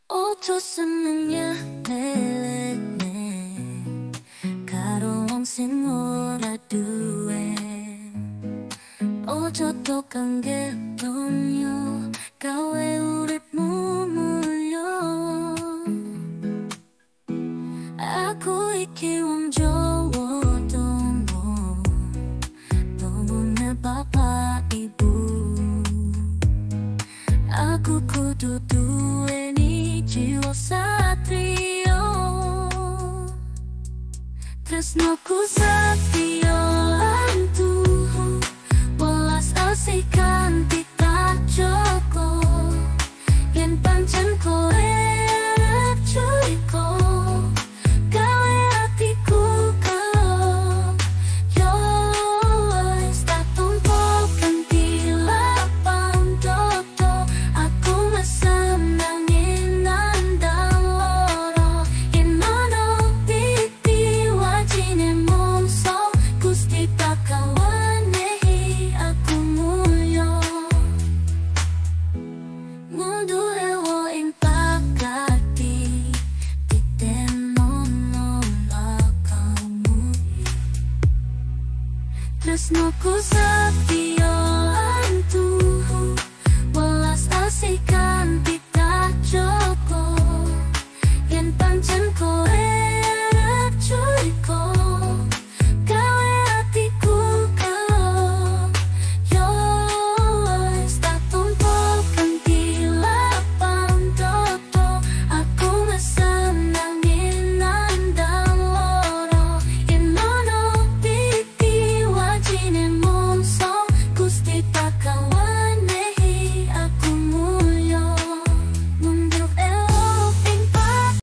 Ojo senengnya lelene karo wong sing ora duwe. Ojo tokang gedonyo gawe uripmu mulya. Aku iki wong Jawa tunggu tungune bapak ibu. Aku kudu duweni jiwa satrio. Tresnoku satrio lan tuhu welas asih kanthi tak joko. Yen pancen kowe arep culiko gawe atiku kelo. Yo wis tak tumpuk kanthi lapang dodo. Aku mesem nanging nandang loro. Yen ono pipi wajine mungso Gusti bakal wenehi aku mulya. Ngundu ewo ing pakati ditenono lakamu. Tresnoku sakti